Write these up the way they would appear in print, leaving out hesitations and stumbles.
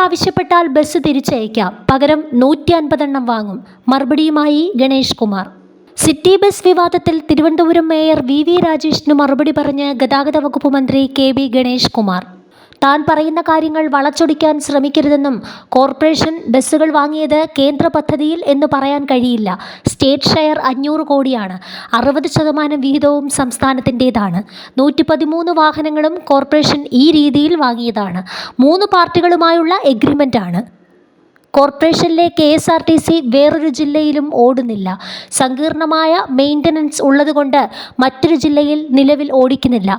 ആവശ്യപ്പെട്ടാൽ ബസ് തിരിച്ചയക്കാം, പകരം 150 വാങ്ങും. മറുപടിയുമായി ഗണേഷ് കുമാർ. സിറ്റി ബസ് വിവാദത്തിൽ തിരുവനന്തപുരം മേയർ വി രാജേഷിന് മറുപടി പറഞ്ഞ് ഗതാഗത വകുപ്പ് മന്ത്രി KB ഗണേഷ് കുമാർ. താൻ പറയുന്ന കാര്യങ്ങൾ വളച്ചൊടിക്കാൻ ശ്രമിക്കരുതെന്നും കോർപ്പറേഷൻ ബസ്സുകൾ വാങ്ങിയത് കേന്ദ്ര പദ്ധതിയിൽ എന്ന് പറയാൻ കഴിയില്ല. സ്റ്റേറ്റ് ഷെയർ 500 കോടിയാണ്. 60% വിഹിതവും സംസ്ഥാനത്തിൻ്റേതാണ്. 113 വാഹനങ്ങളും കോർപ്പറേഷൻ ഈ രീതിയിൽ വാങ്ങിയതാണ്. 3 പാർട്ടികളുമായുള്ള എഗ്രിമെൻ്റാണ്. കോർപ്പറേഷനിലെ KSRTC വേറൊരു ജില്ലയിലും ഓടുന്നില്ല. സങ്കീർണമായ മെയിൻ്റനൻസ് ഉള്ളതുകൊണ്ട് മറ്റൊരു ജില്ലയിൽ നിലവിൽ ഓടിക്കുന്നില്ല.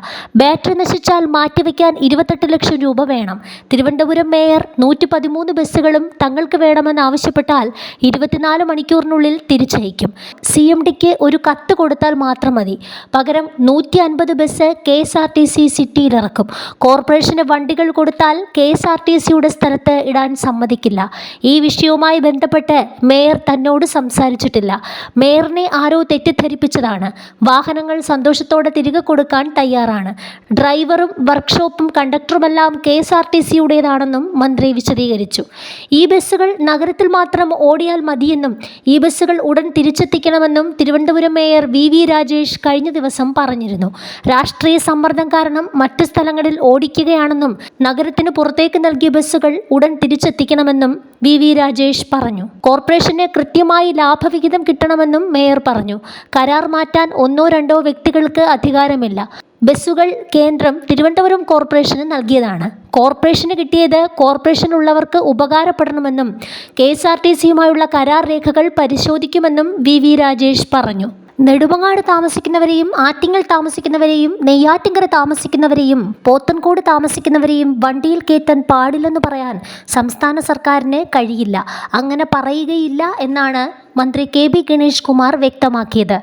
ബാറ്ററി നശിച്ചാൽ മാറ്റിവെക്കാൻ 28 ലക്ഷം രൂപ വേണം. തിരുവനന്തപുരം മേയർ 113 ബസ്സുകളും തങ്ങൾക്ക് വേണമെന്നാവശ്യപ്പെട്ടാൽ 24 മണിക്കൂറിനുള്ളിൽ തിരിച്ചയക്കും. CMDക്ക് ഒരു കത്ത് കൊടുത്താൽ മാത്രം മതി. പകരം 150 ബസ് KSRTC സിറ്റിയിലിറക്കും. കോർപ്പറേഷന് വണ്ടികൾ കൊടുത്താൽ KSRTCയുടെ സ്ഥലത്ത് ഇടാൻ സമ്മതിക്കില്ല. ഈ വിഷയവുമായി ബന്ധപ്പെട്ട് മേയർ തന്നോട് സംസാരിച്ചിട്ടില്ല. മേയറിനെ ആരോ തെറ്റിദ്ധരിപ്പിച്ചതാണ്. വാഹനങ്ങൾ സന്തോഷത്തോടെ തിരികെ കൊടുക്കാൻ തയ്യാറാണ്. ഡ്രൈവറും വർക്ക്ഷോപ്പും കണ്ടക്ടറുമെല്ലാം KSRTCയുടേതാണെന്നും മന്ത്രി വിശദീകരിച്ചു. ഈ ബസ്സുകൾ നഗരത്തിൽ മാത്രം ഓടിയാൽ മതിയെന്നും ഈ ബസ്സുകൾ ഉടൻ തിരിച്ചെത്തിക്കണമെന്നും തിരുവനന്തപുരം മേയർ വി രാജേഷ് കഴിഞ്ഞ ദിവസം പറഞ്ഞിരുന്നു. രാഷ്ട്രീയ സമ്മർദ്ദം കാരണം മറ്റ് സ്ഥലങ്ങളിൽ ഓടിക്കുകയാണെന്നും നഗരത്തിന് പുറത്തേക്ക് നൽകിയ ബസ്സുകൾ ഉടൻ തിരിച്ചെത്തിക്കണമെന്നും വി രാജേഷ് പറഞ്ഞു. കോർപ്പറേഷന് കൃത്യമായി ലാഭവിഹിതം കിട്ടണമെന്നും മേയർ പറഞ്ഞു. കരാർ മാറ്റാൻ 1-2 വ്യക്തികൾക്ക് അധികാരമില്ല. ബസ്സുകൾ കേന്ദ്രം തിരുവനന്തപുരം കോർപ്പറേഷന് നൽകിയതാണ്. കോർപ്പറേഷന് കിട്ടിയത് കോർപ്പറേഷനുള്ളവർക്ക് ഉപകാരപ്പെടണമെന്നും KSRTCയുമായുള്ള കരാർ രേഖകൾ പരിശോധിക്കുമെന്നും വി രാജേഷ് പറഞ്ഞു. നെടുമങ്ങാട് താമസിക്കുന്നവരെയും ആറ്റിങ്ങൽ താമസിക്കുന്നവരെയും നെയ്യാറ്റിൻകര താമസിക്കുന്നവരെയും പോത്തൻകോട് താമസിക്കുന്നവരെയും വണ്ടിയിൽ കയറ്റാൻ പാടില്ലെന്ന് പറയാൻ സംസ്ഥാന സർക്കാരിന് കഴിയില്ല. അങ്ങനെ പറയുകയില്ല എന്നാണ് മന്ത്രി KB ഗണേഷ് കുമാർ വ്യക്തമാക്കിയത്.